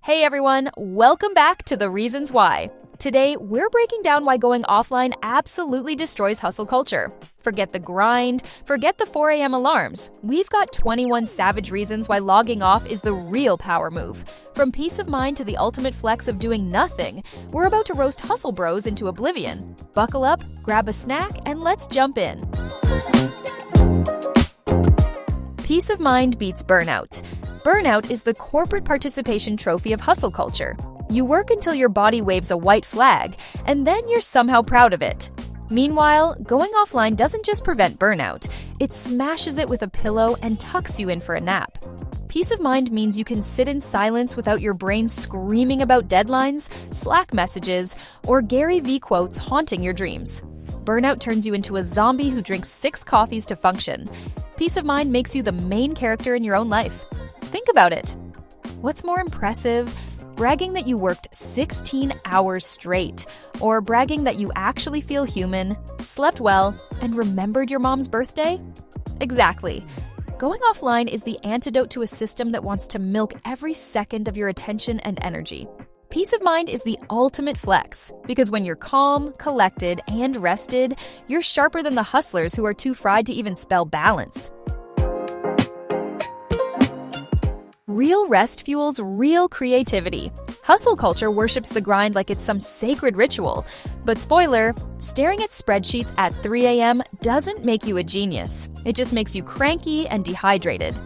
Hey everyone, welcome back to The Reasons Why. Today, we're breaking down why going offline absolutely destroys hustle culture. Forget the grind, forget the 4 a.m. alarms. We've got 21 savage reasons why logging off is the real power move. From peace of mind to the ultimate flex of doing nothing, we're about to roast hustle bros into oblivion. Buckle up, grab a snack, and let's jump in. Peace of mind beats burnout. Burnout is the corporate participation trophy of hustle culture. You work until your body waves a white flag, and then you're somehow proud of it. Meanwhile, going offline doesn't just prevent burnout, it smashes it with a pillow and tucks you in for a nap. Peace of mind means you can sit in silence without your brain screaming about deadlines, Slack messages, or Gary Vee quotes haunting your dreams. Burnout turns you into a zombie who drinks 6 coffees to function. Peace of mind makes you the main character in your own life. Think about it. What's more impressive? Bragging that you worked 16 hours straight, or bragging that you actually feel human, slept well, and remembered your mom's birthday? Exactly. Going offline is the antidote to a system that wants to milk every second of your attention and energy. Peace of mind is the ultimate flex, because when you're calm, collected, and rested, you're sharper than the hustlers who are too fried to even spell balance. Real rest fuels real creativity. Hustle culture worships the grind like it's some sacred ritual. But spoiler, staring at spreadsheets at 3 a.m. doesn't make you a genius. It just makes you cranky and dehydrated.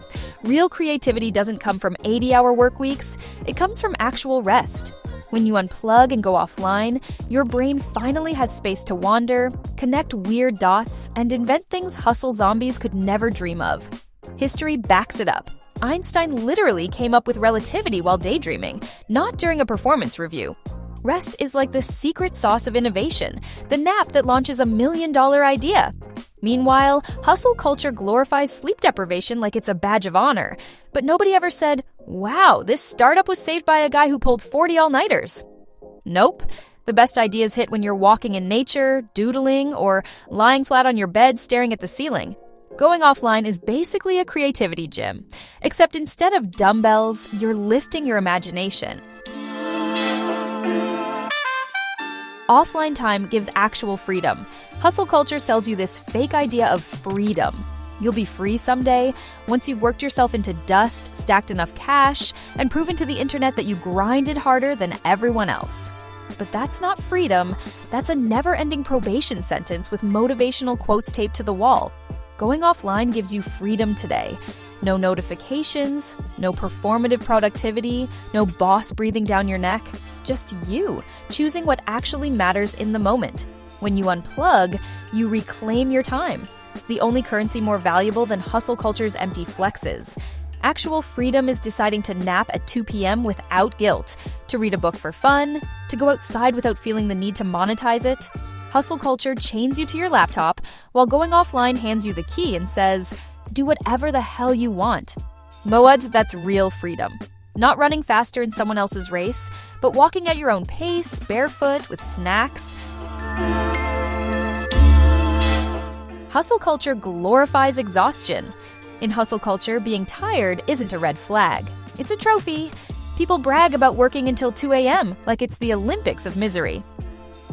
Real creativity doesn't come from 80-hour work weeks, it comes from actual rest. When you unplug and go offline, your brain finally has space to wander, connect weird dots, and invent things hustle zombies could never dream of. History backs it up. Einstein literally came up with relativity while daydreaming, not during a performance review. Rest is like the secret sauce of innovation, the nap that launches a $1 million idea. Meanwhile, hustle culture glorifies sleep deprivation like it's a badge of honor. But nobody ever said, wow, this startup was saved by a guy who pulled 40 all-nighters. Nope. The best ideas hit when you're walking in nature, doodling, or lying flat on your bed staring at the ceiling. Going offline is basically a creativity gym, except instead of dumbbells, you're lifting your imagination. Offline time gives actual freedom. Hustle culture sells you this fake idea of freedom. You'll be free someday, once you've worked yourself into dust, stacked enough cash, and proven to the internet that you grinded harder than everyone else. But that's not freedom, that's a never-ending probation sentence with motivational quotes taped to the wall. Going offline gives you freedom today. No notifications, no performative productivity, no boss breathing down your neck. Just you, choosing what actually matters in the moment. When you unplug, you reclaim your time. The only currency more valuable than hustle culture's empty flexes. Actual freedom is deciding to nap at 2 p.m. without guilt, to read a book for fun, to go outside without feeling the need to monetize it. Hustle culture chains you to your laptop, while going offline hands you the key and says, do whatever the hell you want. Moad, that's real freedom. Not running faster in someone else's race, but walking at your own pace, barefoot, with snacks. Hustle culture glorifies exhaustion. In hustle culture, being tired isn't a red flag. It's a trophy. People brag about working until 2 a.m. like it's the Olympics of misery.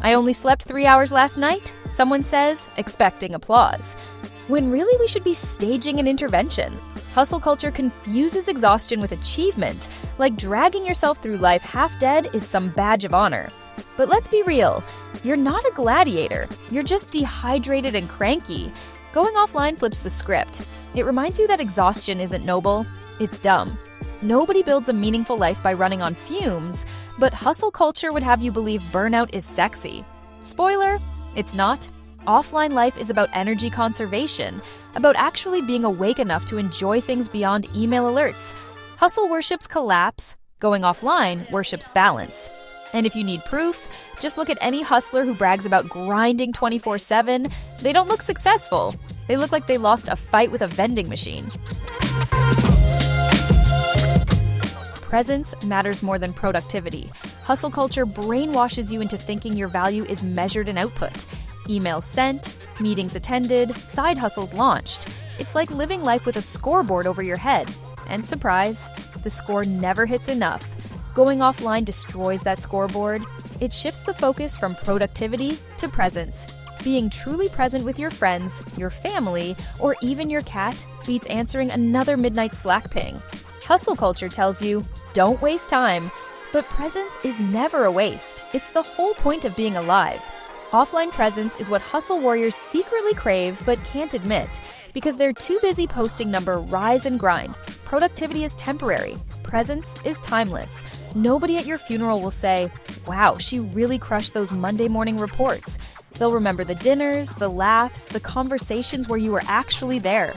I only slept 3 hours last night, someone says, expecting applause. When really we should be staging an intervention. Hustle culture confuses exhaustion with achievement, like dragging yourself through life half dead is some badge of honor. But let's be real, you're not a gladiator, you're just dehydrated and cranky. Going offline flips the script. It reminds you that exhaustion isn't noble, it's dumb. Nobody builds a meaningful life by running on fumes, but hustle culture would have you believe burnout is sexy. Spoiler, it's not. Offline life is about energy conservation, about actually being awake enough to enjoy things beyond email alerts. Hustle worships collapse, going offline worships balance. And if you need proof, just look at any hustler who brags about grinding 24/7. They don't look successful. They look like they lost a fight with a vending machine. Presence matters more than productivity. Hustle culture brainwashes you into thinking your value is measured in output. Emails sent, meetings attended, side hustles launched. It's like living life with a scoreboard over your head. And surprise, the score never hits enough. Going offline destroys that scoreboard. It shifts the focus from productivity to presence. Being truly present with your friends, your family, or even your cat beats answering another midnight Slack ping. Hustle culture tells you, don't waste time. But presence is never a waste. It's the whole point of being alive. Offline presence is what hustle warriors secretly crave but can't admit because they're too busy posting number rise and grind. Productivity is temporary. Presence is timeless. Nobody at your funeral will say, wow, she really crushed those Monday morning reports. They'll remember the dinners, the laughs, the conversations where you were actually there.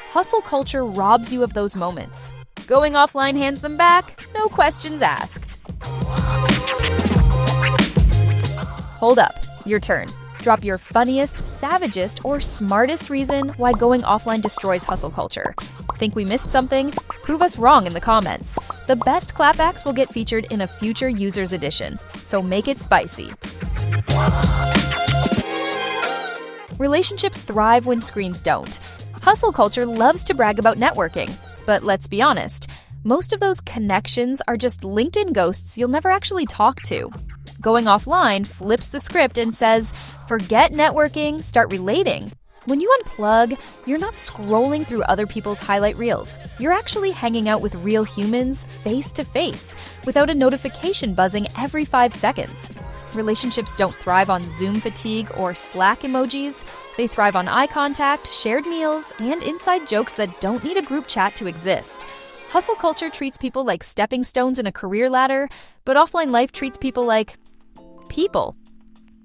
Hustle culture robs you of those moments. Going offline hands them back, no questions asked. Hold up, your turn. Drop your funniest, savagest, or smartest reason why going offline destroys hustle culture. Think we missed something? Prove us wrong in the comments. The best clapbacks will get featured in a future users edition, so make it spicy. Relationships thrive when screens don't. Hustle culture loves to brag about networking, but let's be honest, most of those connections are just LinkedIn ghosts you'll never actually talk to. Going offline flips the script and says, forget networking, start relating. When you unplug, you're not scrolling through other people's highlight reels. You're actually hanging out with real humans face to face, without a notification buzzing every 5 seconds. Relationships don't thrive on Zoom fatigue or Slack emojis. They thrive on eye contact, shared meals, and inside jokes that don't need a group chat to exist. Hustle culture treats people like stepping stones in a career ladder, but offline life treats people like people.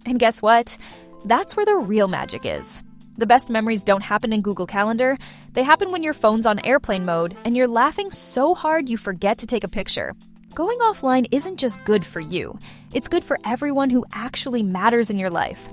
And guess what? That's where the real magic is. The best memories don't happen in Google Calendar. They happen when your phone's on airplane mode and you're laughing so hard you forget to take a picture. Going offline isn't just good for you. It's good for everyone who actually matters in your life.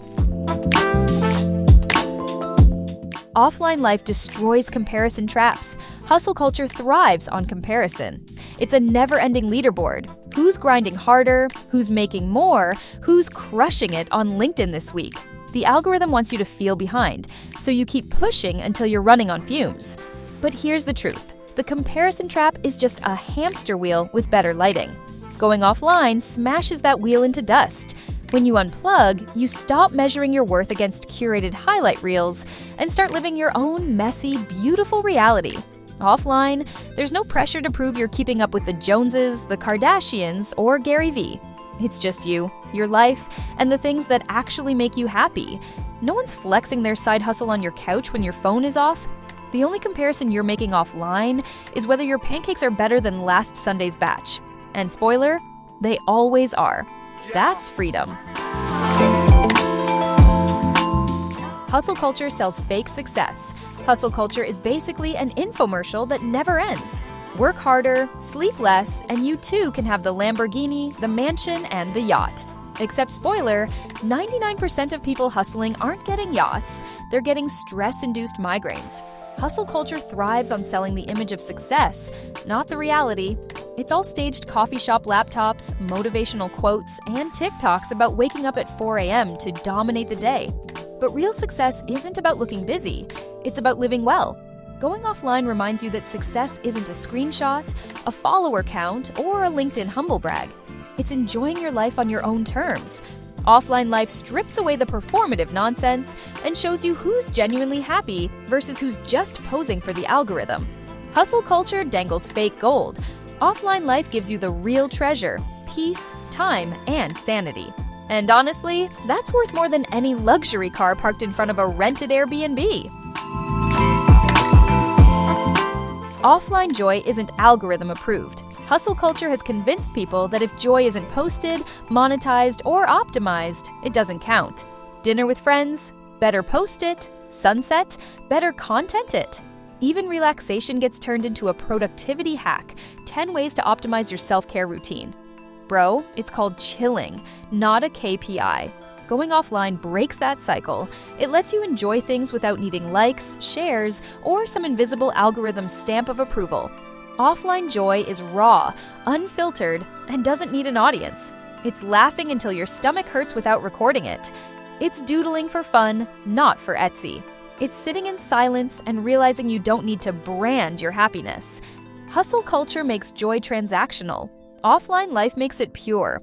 Offline life destroys comparison traps. Hustle culture thrives on comparison. It's a never-ending leaderboard. Who's grinding harder? Who's making more? Who's crushing it on LinkedIn this week? The algorithm wants you to feel behind, so you keep pushing until you're running on fumes. But here's the truth. The comparison trap is just a hamster wheel with better lighting. Going offline smashes that wheel into dust. When you unplug, you stop measuring your worth against curated highlight reels and start living your own messy, beautiful reality. Offline, there's no pressure to prove you're keeping up with the Joneses, the Kardashians, or Gary Vee. It's just you, your life, and the things that actually make you happy. No one's flexing their side hustle on your couch when your phone is off. The only comparison you're making offline is whether your pancakes are better than last Sunday's batch. And spoiler, they always are. That's freedom. Hustle culture sells fake success. Hustle culture is basically an infomercial that never ends. Work harder, sleep less, and you too can have the Lamborghini, the mansion, and the yacht. Except spoiler, 99% of people hustling aren't getting yachts, they're getting stress-induced migraines. Hustle culture thrives on selling the image of success, not the reality. It's all staged coffee shop laptops, motivational quotes, and TikToks about waking up at 4 a.m. to dominate the day. But real success isn't about looking busy, it's about living well. Going offline reminds you that success isn't a screenshot, a follower count, or a LinkedIn humble brag. It's enjoying your life on your own terms. Offline life strips away the performative nonsense and shows you who's genuinely happy versus who's just posing for the algorithm. Hustle culture dangles fake gold. Offline life gives you the real treasure, peace, time, and sanity. And honestly, that's worth more than any luxury car parked in front of a rented Airbnb. Offline joy isn't algorithm approved. Hustle culture has convinced people that if joy isn't posted, monetized, or optimized, it doesn't count. Dinner with friends? Better post it. Sunset? Better content it. Even relaxation gets turned into a productivity hack. 10 ways to optimize your self-care routine. Bro, it's called chilling, not a KPI. Going offline breaks that cycle. It lets you enjoy things without needing likes, shares, or some invisible algorithm stamp of approval. Offline joy is raw, unfiltered, and doesn't need an audience. It's laughing until your stomach hurts without recording it. It's doodling for fun, not for Etsy. It's sitting in silence and realizing you don't need to brand your happiness. Hustle culture makes joy transactional. Offline life makes it pure.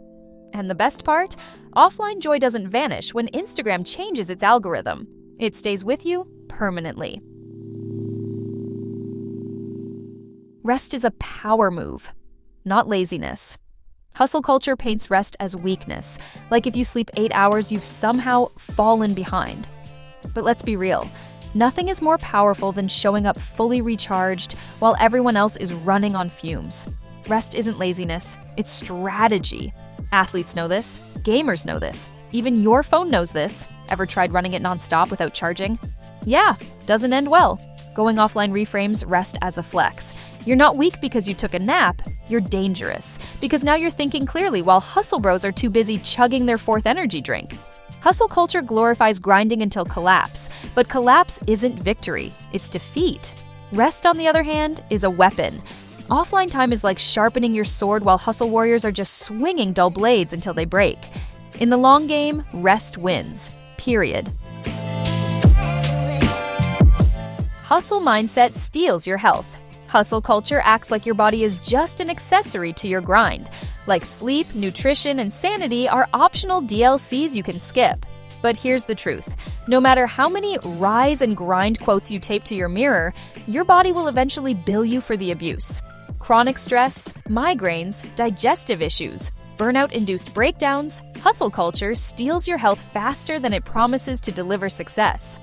And the best part? Offline joy doesn't vanish when Instagram changes its algorithm. It stays with you permanently. Rest is a power move, not laziness. Hustle culture paints rest as weakness, like if you sleep 8 hours, you've somehow fallen behind. But let's be real, nothing is more powerful than showing up fully recharged while everyone else is running on fumes. Rest isn't laziness, it's strategy. Athletes know this, gamers know this, even your phone knows this. Ever tried running it nonstop without charging? Yeah, doesn't end well. Going offline reframes rest as a flex. You're not weak because you took a nap, you're dangerous, because now you're thinking clearly while hustle bros are too busy chugging their fourth energy drink. Hustle culture glorifies grinding until collapse, but collapse isn't victory, it's defeat. Rest, on the other hand, is a weapon. Offline time is like sharpening your sword while hustle warriors are just swinging dull blades until they break. In the long game, rest wins. Period. Hustle mindset steals your health. Hustle culture acts like your body is just an accessory to your grind. Like sleep, nutrition, and sanity are optional DLCs you can skip. But here's the truth. No matter how many rise and grind quotes you tape to your mirror, your body will eventually bill you for the abuse. Chronic stress, migraines, digestive issues, burnout-induced breakdowns, hustle culture steals your health faster than it promises to deliver success.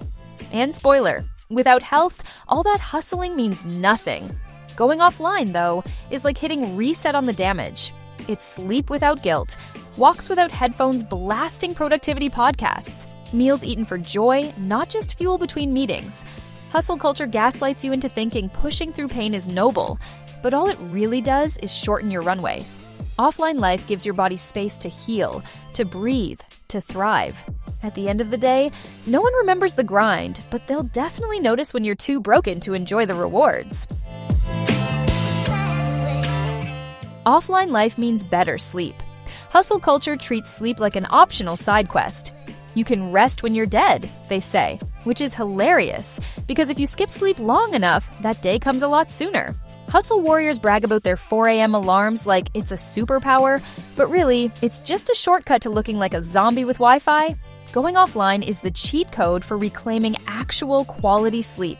And spoiler, without health, all that hustling means nothing. Going offline, though, is like hitting reset on the damage. It's sleep without guilt, walks without headphones blasting productivity podcasts, meals eaten for joy, not just fuel between meetings. Hustle culture gaslights you into thinking pushing through pain is noble, but all it really does is shorten your runway. Offline life gives your body space to heal, to breathe, to thrive. At the end of the day, no one remembers the grind, but they'll definitely notice when you're too broken to enjoy the rewards. Offline life means better sleep. Hustle culture treats sleep like an optional side quest. You can rest when you're dead, they say, which is hilarious, because if you skip sleep long enough, that day comes a lot sooner. Hustle warriors brag about their 4 a.m. alarms like it's a superpower, but really, it's just a shortcut to looking like a zombie with Wi-Fi. Going offline is the cheat code for reclaiming actual quality sleep.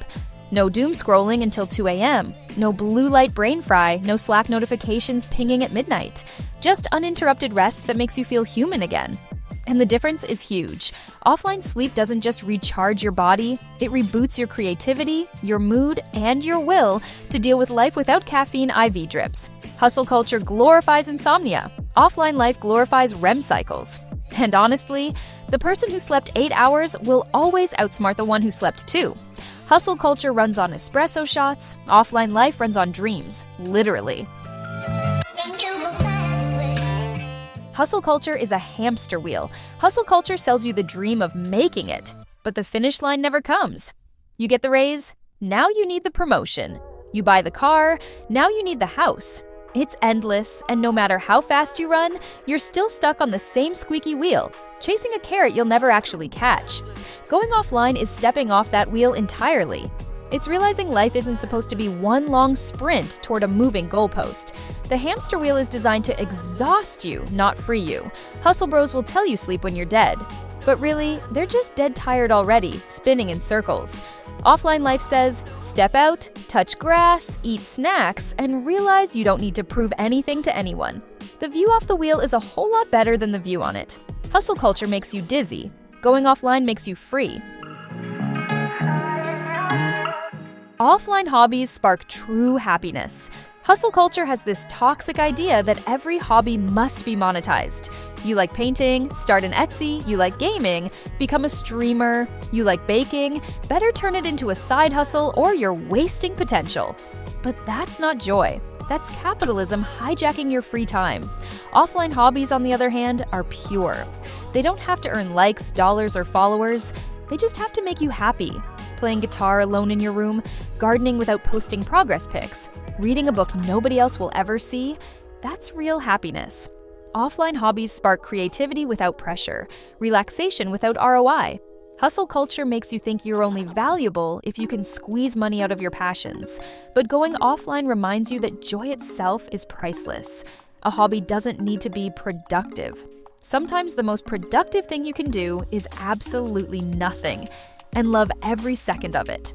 No doom scrolling until 2 a.m., no blue light brain fry, no Slack notifications pinging at midnight. Just uninterrupted rest that makes you feel human again. And the difference is huge. Offline sleep doesn't just recharge your body, it reboots your creativity, your mood, and your will to deal with life without caffeine IV drips. Hustle culture glorifies insomnia. Offline life glorifies REM cycles. And honestly, the person who slept 8 hours will always outsmart the one who slept 2. Hustle culture runs on espresso shots, offline life runs on dreams, literally. Hustle culture is a hamster wheel. Hustle culture sells you the dream of making it, but the finish line never comes. You get the raise, now you need the promotion. You buy the car, now you need the house. It's endless, and no matter how fast you run, you're still stuck on the same squeaky wheel, chasing a carrot you'll never actually catch. Going offline is stepping off that wheel entirely. It's realizing life isn't supposed to be one long sprint toward a moving goalpost. The hamster wheel is designed to exhaust you, not free you. Hustle bros will tell you sleep when you're dead. But really, they're just dead tired already, spinning in circles. Offline life says, step out, touch grass, eat snacks, and realize you don't need to prove anything to anyone. The view off the wheel is a whole lot better than the view on it. Hustle culture makes you dizzy. Going offline makes you free. Offline hobbies spark true happiness. Hustle culture has this toxic idea that every hobby must be monetized. You like painting, start an Etsy, you like gaming, become a streamer, you like baking, better turn it into a side hustle or you're wasting potential. But that's not joy. That's capitalism hijacking your free time. Offline hobbies, on the other hand, are pure. They don't have to earn likes, dollars, or followers. They just have to make you happy. Playing guitar alone in your room, gardening without posting progress pics, reading a book nobody else will ever see, that's real happiness. Offline hobbies spark creativity without pressure, relaxation without ROI. Hustle culture makes you think you're only valuable if you can squeeze money out of your passions. But going offline reminds you that joy itself is priceless. A hobby doesn't need to be productive. Sometimes the most productive thing you can do is absolutely nothing, and love every second of it.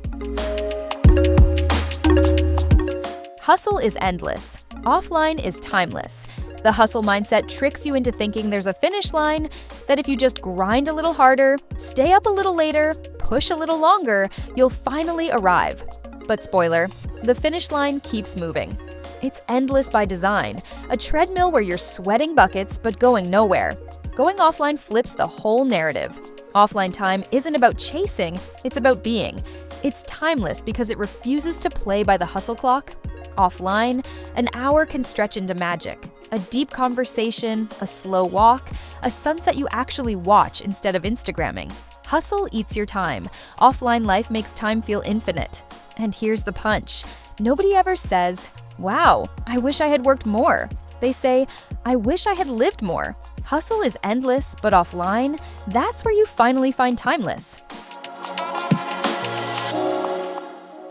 Hustle is endless. Offline is timeless. The hustle mindset tricks you into thinking there's a finish line, that if you just grind a little harder, stay up a little later, push a little longer, you'll finally arrive. But spoiler, the finish line keeps moving. It's endless by design, a treadmill where you're sweating buckets but going nowhere. Going offline flips the whole narrative. Offline time isn't about chasing, it's about being. It's timeless because it refuses to play by the hustle clock. Offline, an hour can stretch into magic. A deep conversation, a slow walk, a sunset you actually watch instead of Instagramming. Hustle eats your time. Offline life makes time feel infinite. And here's the punch. Nobody ever says, "Wow, I wish I had worked more." They say, "I wish I had lived more." Hustle is endless, but offline, that's where you finally find timeless.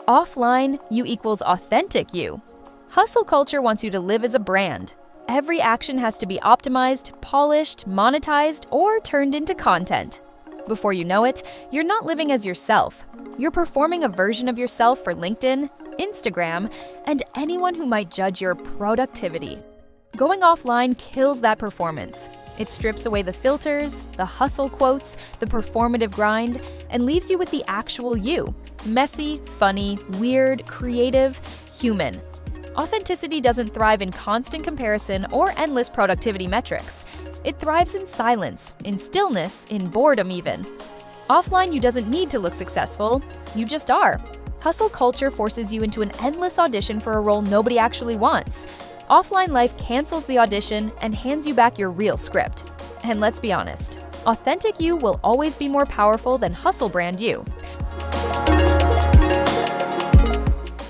Offline, you equals authentic you. Hustle culture wants you to live as a brand. Every action has to be optimized, polished, monetized, or turned into content. Before you know it, you're not living as yourself. You're performing a version of yourself for LinkedIn, Instagram, and anyone who might judge your productivity. Going offline kills that performance. It strips away the filters, the hustle quotes, the performative grind, and leaves you with the actual you. Messy, funny, weird, creative, human. Authenticity doesn't thrive in constant comparison or endless productivity metrics. It thrives in silence, in stillness, in boredom even. Offline, you doesn't need to look successful, you just are. Hustle culture forces you into an endless audition for a role nobody actually wants. Offline life cancels the audition and hands you back your real script. And let's be honest, authentic you will always be more powerful than hustle brand you.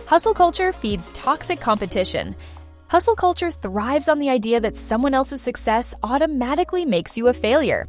Hustle culture feeds toxic competition. Hustle culture thrives on the idea that someone else's success automatically makes you a failure.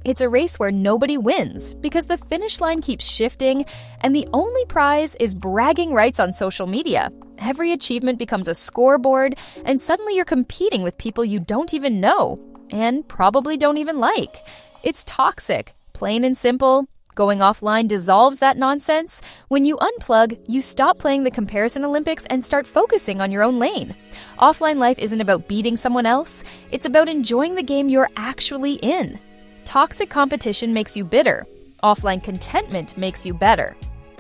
It's a race where nobody wins because the finish line keeps shifting and the only prize is bragging rights on social media. Every achievement becomes a scoreboard and suddenly you're competing with people you don't even know and probably don't even like. It's toxic, plain and simple. Going offline dissolves that nonsense. When you unplug, you stop playing the comparison Olympics and start focusing on your own lane. Offline life isn't about beating someone else, it's about enjoying the game you're actually in. Toxic competition makes you bitter. Offline contentment makes you better.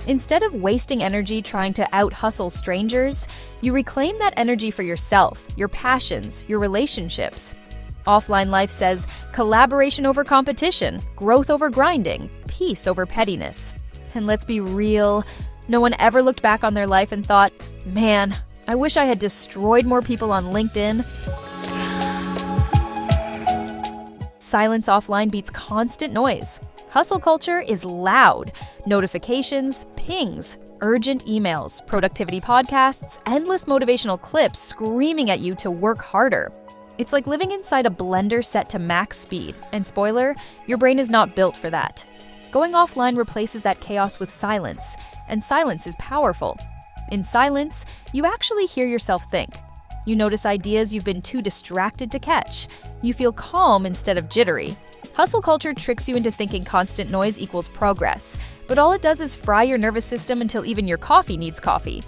Instead of wasting energy trying to out-hustle strangers, you reclaim that energy for yourself, your passions, your relationships. Offline life says collaboration over competition, growth over grinding, peace over pettiness. And let's be real, no one ever looked back on their life and thought, "Man, I wish I had destroyed more people on LinkedIn." Silence offline beats constant noise. Hustle culture is loud. Notifications, pings, urgent emails, productivity podcasts, endless motivational clips screaming at you to work harder. It's like living inside a blender set to max speed, and spoiler, your brain is not built for that. Going offline replaces that chaos with silence, and silence is powerful. In silence, you actually hear yourself think. You notice ideas you've been too distracted to catch. You feel calm instead of jittery. Hustle culture tricks you into thinking constant noise equals progress, but all it does is fry your nervous system until even your coffee needs coffee.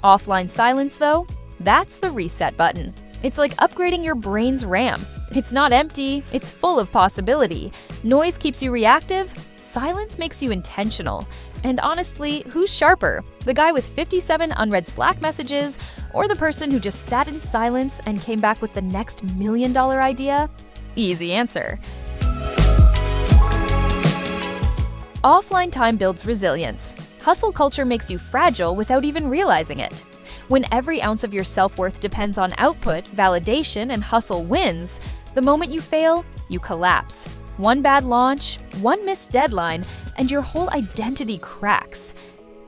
Offline silence, though, that's the reset button. It's like upgrading your brain's RAM. It's not empty, it's full of possibility. Noise keeps you reactive, silence makes you intentional. And honestly, who's sharper? The guy with 57 unread Slack messages, or the person who just sat in silence and came back with the next $1 million idea? Easy answer. Offline time builds resilience. Hustle culture makes you fragile without even realizing it. When every ounce of your self-worth depends on output, validation, and hustle wins, the moment you fail, you collapse. One bad launch, one missed deadline, and your whole identity cracks.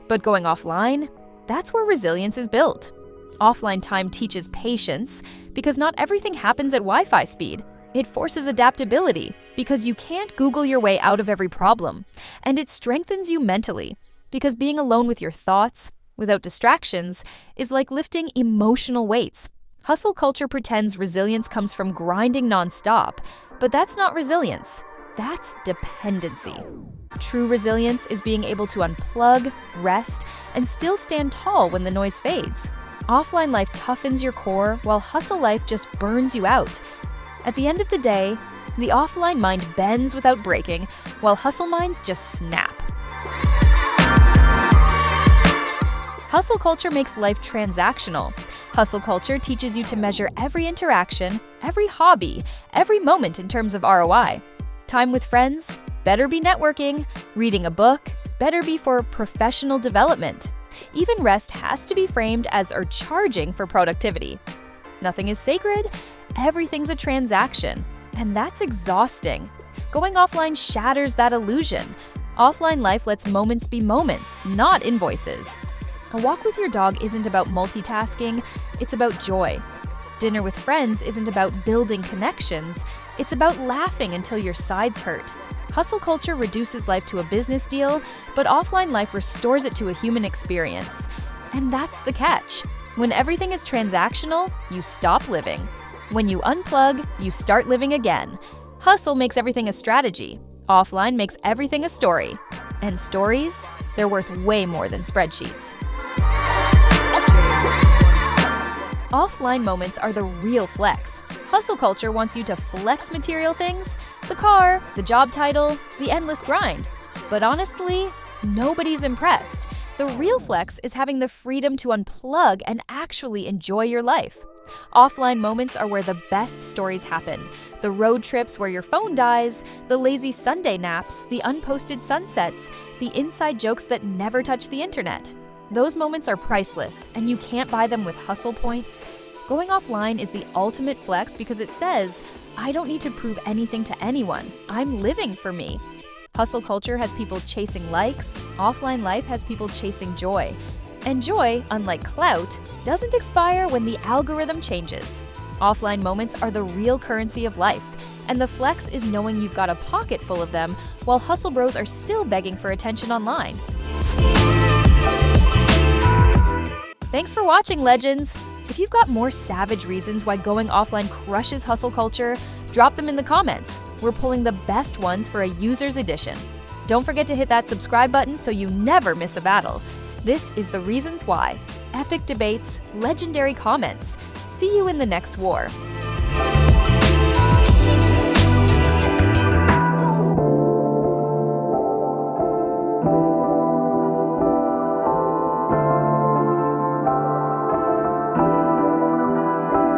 But going offline, that's where resilience is built. Offline time teaches patience because not everything happens at Wi-Fi speed. It forces adaptability because you can't Google your way out of every problem. And it strengthens you mentally because being alone with your thoughts, without distractions, is like lifting emotional weights. Hustle culture pretends resilience comes from grinding nonstop, but that's not resilience. That's dependency. True resilience is being able to unplug, rest, and still stand tall when the noise fades. Offline life toughens your core, while hustle life just burns you out. At the end of the day, the offline mind bends without breaking, while hustle minds just snap. Hustle culture makes life transactional. Hustle culture teaches you to measure every interaction, every hobby, every moment in terms of ROI. Time with friends better be networking. Reading a book better be for professional development. Even rest has to be framed as charging for productivity. Nothing is sacred. Everything's a transaction. And that's exhausting. Going offline shatters that illusion. Offline life lets moments be moments, not invoices. A walk with your dog isn't about multitasking, it's about joy. Dinner with friends isn't about building connections, it's about laughing until your sides hurt. Hustle culture reduces life to a business deal, but offline life restores it to a human experience. And that's the catch. When everything is transactional, you stop living. When you unplug, you start living again. Hustle makes everything a strategy. Offline makes everything a story. And stories, they're worth way more than spreadsheets. Offline moments are the real flex. Hustle culture wants you to flex material things, the car, the job title, the endless grind. But honestly, nobody's impressed. The real flex is having the freedom to unplug and actually enjoy your life. Offline moments are where the best stories happen. The road trips where your phone dies, the lazy Sunday naps, the unposted sunsets, the inside jokes that never touch the internet. Those moments are priceless, and you can't buy them with hustle points. Going offline is the ultimate flex because it says, I don't need to prove anything to anyone. I'm living for me. Hustle culture has people chasing likes. Offline life has people chasing joy. And joy, unlike clout, doesn't expire when the algorithm changes. Offline moments are the real currency of life, and the flex is knowing you've got a pocket full of them while hustle bros are still begging for attention online. Thanks for watching, legends! If you've got more savage reasons why going offline crushes hustle culture, drop them in the comments. We're pulling the best ones for a user's edition. Don't forget to hit that subscribe button so you never miss a battle. This is The Reasons Why. Epic debates, legendary comments. See you in the next war.